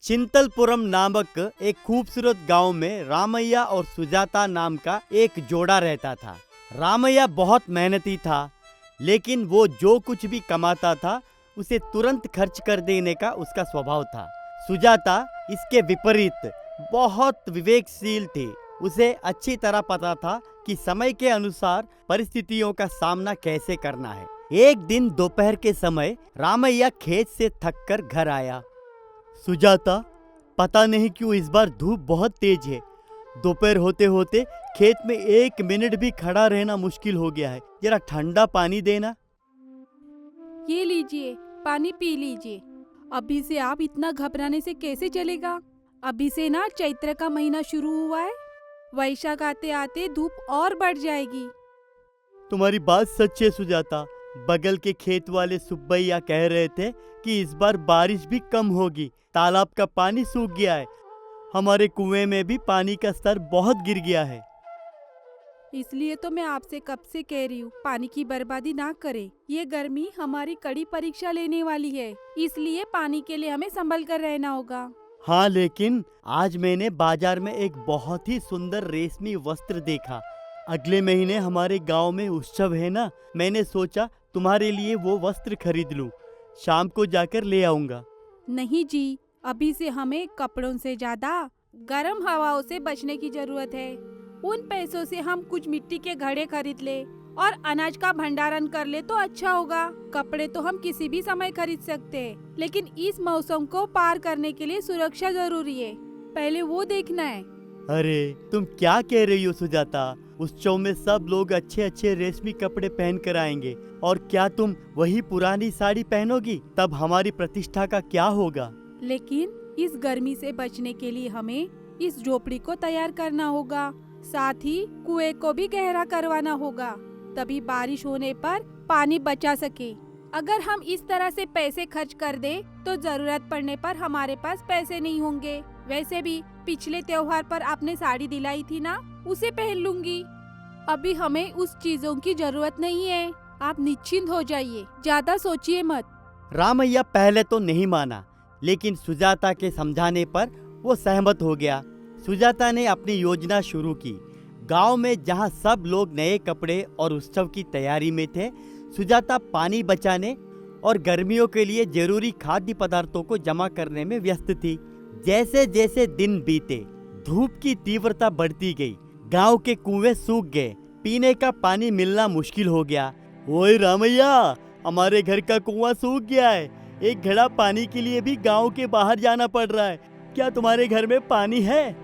चिंतलपुरम नामक एक खूबसूरत गांव में रामैया और सुजाता नाम का एक जोड़ा रहता था। रामैया बहुत मेहनती था, लेकिन वो जो कुछ भी कमाता था उसे तुरंत खर्च कर देने का उसका स्वभाव था। सुजाता इसके विपरीत बहुत विवेकशील थी। उसे अच्छी तरह पता था कि समय के अनुसार परिस्थितियों का सामना कैसे करना है। एक दिन दोपहर के समय रामैया खेत से थककर घर आया। सुजाता, पता नहीं क्यों इस बार धूप बहुत तेज है। दोपहर होते होते खेत में 1 मिनट भी खड़ा रहना मुश्किल हो गया है। जरा ठंडा पानी देना। ये लीजिए, पानी पी लीजिए। अभी से आप इतना घबराने से कैसे चलेगा? अभी से ना चैत्र का महीना शुरू हुआ है। वैशाख आते आते धूप और बढ़ जाएगी। तुम्हारी बात सच है सुजाता। बगल के खेत वाले सुब्बैया कह रहे थे कि इस बार बारिश भी कम होगी। तालाब का पानी सूख गया है। हमारे कुएं में भी पानी का स्तर बहुत गिर गया है। इसलिए तो मैं आपसे कब से कह रही हूँ, पानी की बर्बादी ना करें। ये गर्मी हमारी कड़ी परीक्षा लेने वाली है, इसलिए पानी के लिए हमें संभल कर रहना होगा। हाँ, लेकिन आज मैंने बाजार में एक बहुत ही सुंदर रेशमी वस्त्र देखा। अगले महीने हमारे गांव में उत्सव है ना, मैंने सोचा तुम्हारे लिए वो वस्त्र खरीद लूं। शाम को जाकर ले आऊंगा। नहीं जी, अभी से हमें कपड़ों से ज्यादा गर्म हवाओं से बचने की जरूरत है। उन पैसों से हम कुछ मिट्टी के घड़े खरीद ले और अनाज का भंडारण कर ले तो अच्छा होगा। कपड़े तो हम किसी भी समय खरीद सकते हैं, लेकिन इस मौसम को पार करने के लिए सुरक्षा जरूरी है। पहले वो देखना है। अरे, तुम क्या कह रही हो सुजाता? उत्सव में सब लोग अच्छे अच्छे रेशमी कपड़े पहन कर आएंगे, और क्या तुम वही पुरानी साड़ी पहनोगी? तब हमारी प्रतिष्ठा का क्या होगा? लेकिन इस गर्मी से बचने के लिए हमें इस झोपड़ी को तैयार करना होगा। साथ ही कुएं को भी गहरा करवाना होगा, तभी बारिश होने पर पानी बचा सके। अगर हम इस तरह से पैसे खर्च कर दे तो जरूरत पड़ने पर हमारे पास पैसे नहीं होंगे। वैसे भी पिछले त्योहार पर आपने साड़ी दिलाई थी ना, उसे पहन लूंगी। अभी हमें उस चीजों की जरूरत नहीं है। आप निश्चिंत हो जाइए, ज्यादा सोचिए मत। रामैया पहले तो नहीं माना, लेकिन सुजाता के समझाने पर वो सहमत हो गया। सुजाता ने अपनी योजना शुरू की। गांव में जहां सब लोग नए कपड़े और उत्सव की तैयारी में थे, सुजाता पानी बचाने और गर्मियों के लिए जरूरी खाद्य पदार्थों को जमा करने में व्यस्त थी। जैसे जैसे दिन बीते, धूप की तीव्रता बढ़ती गई। गांव के कुएं सूख गए, पीने का पानी मिलना मुश्किल हो गया। ओए रामैया, हमारे घर का कुआं सूख गया है। एक घड़ा पानी के लिए भी गांव के बाहर जाना पड़ रहा है। क्या तुम्हारे घर में पानी है?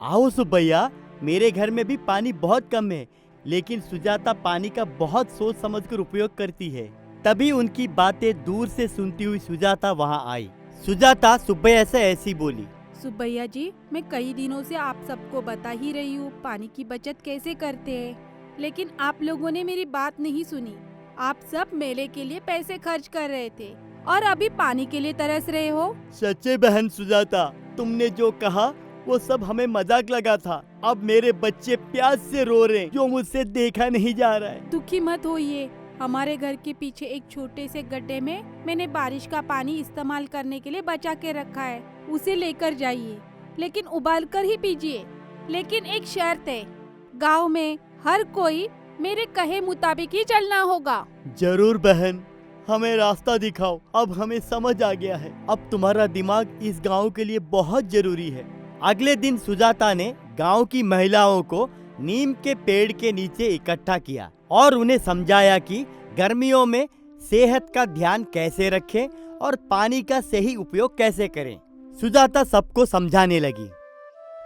आओ सुब्बैया, मेरे घर में भी पानी बहुत कम है, लेकिन सुजाता पानी का बहुत सोच समझकर उपयोग करती है। तभी उनकी बातें दूर से सुनती हुई सुजाता वहां आई। सुजाता सुब्बैया से ऐसी बोली। सुब्बैया जी, मैं कई दिनों से आप सबको बता ही रही हूँ पानी की बचत कैसे करते हैं, लेकिन आप लोगों ने मेरी बात नहीं सुनी। आप सब मेले के लिए पैसे खर्च कर रहे थे और अभी पानी के लिए तरस रहे हो। सच्चे बहन सुजाता, तुमने जो कहा वो सब हमें मजाक लगा था। अब मेरे बच्चे प्यास से रो रहे हैं, जो मुझसे देखा नहीं जा रहा है। दुखी मत होइए। हमारे घर के पीछे एक छोटे से गड्ढे में मैंने बारिश का पानी इस्तेमाल करने के लिए बचा के रखा है, उसे लेकर जाइए, लेकिन उबाल कर ही पीजिए। लेकिन एक शर्त है, गांव में हर कोई मेरे कहे मुताबिक ही चलना होगा। जरूर बहन, हमें रास्ता दिखाओ। अब हमें समझ आ गया है। अब तुम्हारा दिमाग इस गांव के लिए बहुत जरूरी है। अगले दिन सुजाता ने गांव की महिलाओं को नीम के पेड़ के नीचे इकट्ठा किया और उन्हें समझाया कि गर्मियों में सेहत का ध्यान कैसे रखें और पानी का सही उपयोग कैसे करें। सुजाता सबको समझाने लगी।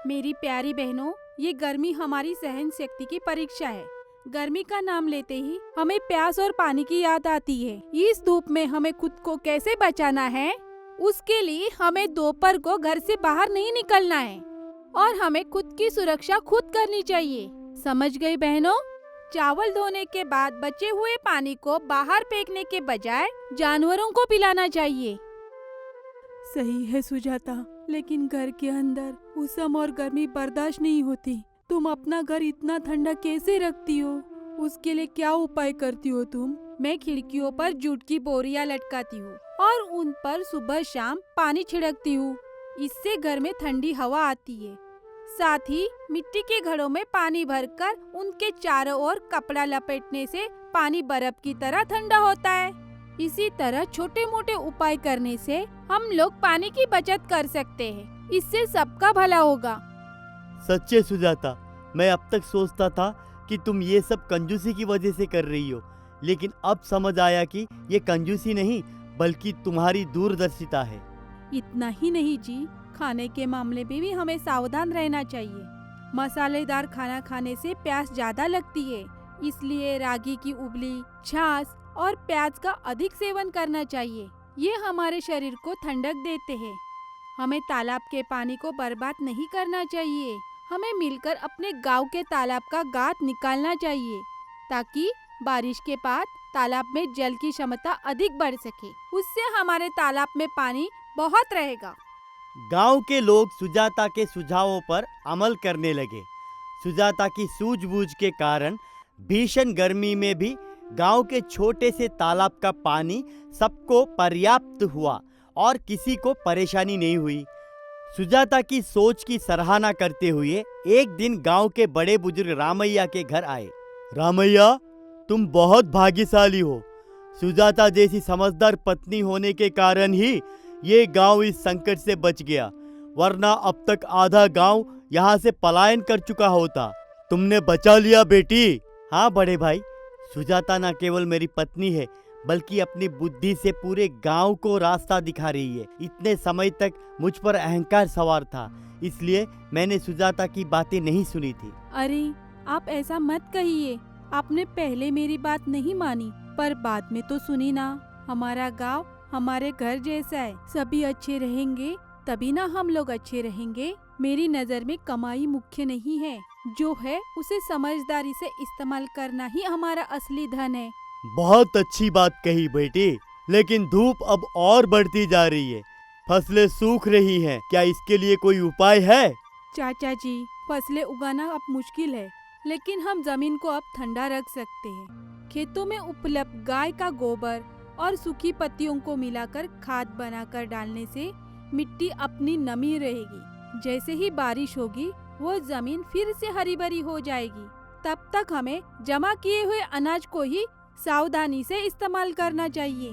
मेरी प्यारी बहनों, ये गर्मी हमारी सहन शक्ति की परीक्षा है। गर्मी का नाम लेते ही हमें प्यास और पानी की याद आती है। इस धूप में हमें खुद को कैसे बचाना है, उसके लिए हमें दोपहर को घर से बाहर नहीं निकलना है और हमें खुद की सुरक्षा खुद करनी चाहिए। समझ गई बहनों? चावल धोने के बाद बचे हुए पानी को बाहर फेंकने के बजाय जानवरों को पिलाना चाहिए। सही है सुजाता, लेकिन घर के अंदर उष्ण और गर्मी बर्दाश्त नहीं होती। तुम अपना घर इतना ठंडा कैसे रखती हो? उसके लिए क्या उपाय करती हो तुम? मैं खिड़कियों पर जूट की बोरियां लटकाती हूँ और उन पर सुबह शाम पानी छिड़कती हूँ। इससे घर में ठंडी हवा आती है। साथ ही मिट्टी के घड़ों में पानी भरकर उनके चारों ओर कपड़ा लपेटने से पानी बर्फ की तरह ठंडा होता है। इसी तरह छोटे मोटे उपाय करने से हम लोग पानी की बचत कर सकते हैं। इससे सबका भला होगा। सच्चे सुजाता, मैं अब तक सोचता था कि तुम ये सब कंजूसी की वजह से कर रही हो, लेकिन अब समझ आया कि ये कंजूसी नहीं बल्कि तुम्हारी दूरदर्शिता है। इतना ही नहीं जी, खाने के मामले में भी हमें सावधान रहना चाहिए। मसालेदार खाना खाने से प्यास ज्यादा लगती है, इसलिए रागी की उबली, छाछ और प्याज का अधिक सेवन करना चाहिए। ये हमारे शरीर को ठंडक देते हैं। हमें तालाब के पानी को बर्बाद नहीं करना चाहिए। हमें मिलकर अपने गांव के तालाब का गाद निकालना चाहिए ताकि बारिश के बाद तालाब में जल की क्षमता अधिक बढ़ सके। उससे हमारे तालाब में पानी बहुत रहेगा। गांव के लोग सुजाता के सुझावों पर अमल करने लगे। सुजाता की सूझबूझ के कारण भीषण गर्मी में भी गांव के छोटे से तालाब का पानी सबको पर्याप्त हुआ और किसी को परेशानी नहीं हुई। सुजाता की सोच की सराहना करते हुए एक दिन गांव के बड़े बुजुर्ग रामैया के घर आए। रामैया, तुम बहुत भाग्यशाली हो। सुजाता जैसी समझदार पत्नी होने के कारण ही ये गांव इस संकट से बच गया, वरना अब तक आधा गांव यहाँ से पलायन कर चुका होता। तुमने बचा लिया बेटी। हाँ बड़े भाई, सुजाता न केवल मेरी पत्नी है बल्कि अपनी बुद्धि से पूरे गांव को रास्ता दिखा रही है। इतने समय तक मुझ पर अहंकार सवार था, इसलिए मैंने सुजाता की बातें नहीं सुनी थी। अरे आप ऐसा मत कहिए। आपने पहले मेरी बात नहीं मानी पर बाद में तो सुनी ना। हमारा गांव हमारे घर जैसा है। सभी अच्छे रहेंगे तभी ना हम लोग अच्छे रहेंगे। मेरी नजर में कमाई मुख्य नहीं है, जो है उसे समझदारी से इस्तेमाल करना ही हमारा असली धन है। बहुत अच्छी बात कही बेटी, लेकिन धूप अब और बढ़ती जा रही है। फसलें सूख रही हैं। क्या इसके लिए कोई उपाय है? चाचा जी, फसलें उगाना अब मुश्किल है, लेकिन हम जमीन को अब ठंडा रख सकते हैं। खेतों में उपलब्ध गाय का गोबर और सूखी पत्तियों को मिलाकर खाद बनाकर डालने से मिट्टी अपनी नमी रहेगी। जैसे ही बारिश होगी वो जमीन फिर से हरी भरी हो जाएगी। तब तक हमें जमा किए हुए अनाज को ही सावधानी से इस्तेमाल करना चाहिए।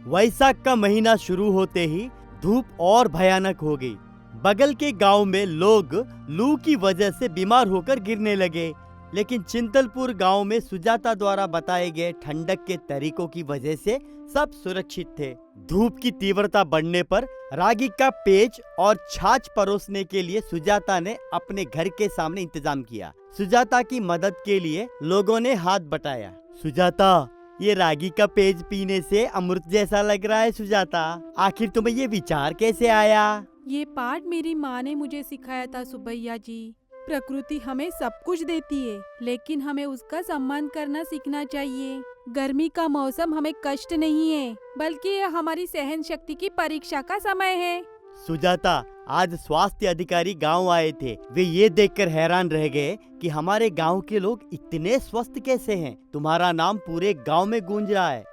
वैशाख का महीना शुरू होते ही धूप और भयानक हो गई। बगल के गांव में लोग लू की वजह से बीमार होकर गिरने लगे, लेकिन चिंतलपुर गांव में सुजाता द्वारा बताए गए ठंडक के तरीकों की वजह से सब सुरक्षित थे। धूप की तीव्रता बढ़ने पर रागी का पेज और छाछ परोसने के लिए सुजाता ने अपने घर के सामने इंतजाम किया। सुजाता की मदद के लिए लोगों ने हाथ बटाया। सुजाता, ये रागी का पेज पीने से अमृत जैसा लग रहा है। सुजाता, आखिर तुम्हें ये विचार कैसे आया? ये पाठ मेरी माँ ने मुझे सिखाया था सुबैया जी। प्रकृति हमें सब कुछ देती है, लेकिन हमें उसका सम्मान करना सीखना चाहिए। गर्मी का मौसम हमें कष्ट नहीं है, बल्कि यह हमारी सहन शक्ति की परीक्षा का समय है। सुजाता, आज स्वास्थ्य अधिकारी गांव आए थे। वे ये देखकर हैरान रह गए कि हमारे गांव के लोग इतने स्वस्थ कैसे हैं। तुम्हारा नाम पूरे गांव में गूंज रहा है।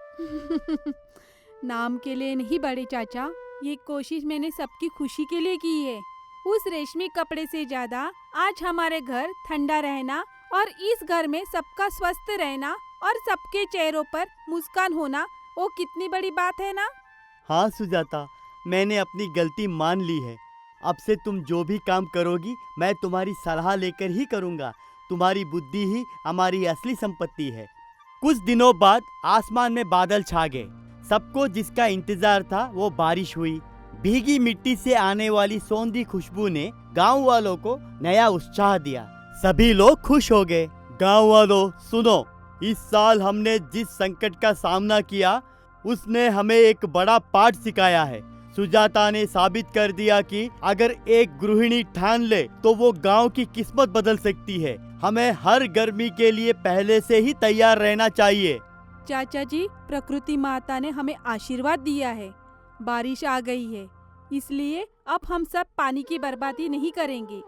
नाम के लिए नहीं बड़े चाचा, ये कोशिश मैंने सबकी खुशी के लिए की है। उस रेशमी कपड़े से ज्यादा आज हमारे घर ठंडा रहना और इस घर में सबका स्वस्थ रहना और सबके चेहरों पर मुस्कान होना, वो कितनी बड़ी बात है ना। हाँ सुजाता, मैंने अपनी गलती मान ली है। अब से तुम जो भी काम करोगी मैं तुम्हारी सलाह लेकर ही करूँगा। तुम्हारी बुद्धि ही हमारी असली संपत्ति है। कुछ दिनों बाद आसमान में बादल छा गए। सबको जिसका इंतजार था वो बारिश हुई। भीगी मिट्टी से आने वाली सौंधी खुशबू ने गांव वालों को नया उत्साह दिया। सभी लोग खुश हो गए। गांव वालों सुनो, इस साल हमने जिस संकट का सामना किया उसने हमें एक बड़ा पाठ सिखाया है। सुजाता ने साबित कर दिया कि अगर एक गृहिणी ठान ले तो वो गांव की किस्मत बदल सकती है। हमें हर गर्मी के लिए पहले से ही तैयार रहना चाहिए। चाचा जी, प्रकृति माता ने हमें आशीर्वाद दिया है। बारिश आ गई है, इसलिए अब हम सब पानी की बर्बादी नहीं करेंगे।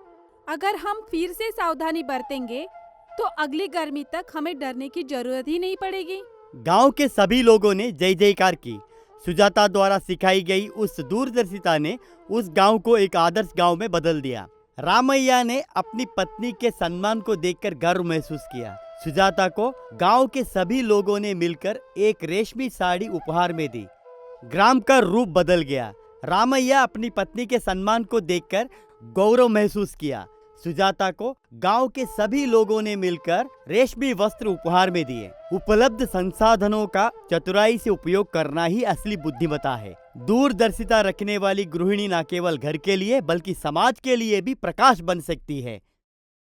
अगर हम फिर से सावधानी बरतेंगे तो अगली गर्मी तक हमें डरने की जरूरत ही नहीं पड़ेगी। गांव के सभी लोगों ने जय जयकार की। सुजाता द्वारा सिखाई गई उस दूरदर्शिता ने उस गांव को एक आदर्श गांव में बदल दिया। रामैया ने अपनी पत्नी के सम्मान को देखकर गर्व महसूस किया। सुजाता को गांव के सभी लोगों ने मिलकर एक रेशमी साड़ी उपहार में दी। ग्राम का रूप बदल गया। रामैया अपनी पत्नी के सम्मान को देखकर गौरव महसूस किया। सुजाता को गांव के सभी लोगों ने मिलकर रेशमी वस्त्र उपहार में दिए। उपलब्ध संसाधनों का चतुराई से उपयोग करना ही असली बुद्धिमता है। दूरदर्शिता रखने वाली गृहिणी न केवल घर के लिए बल्कि समाज के लिए भी प्रकाश बन सकती है।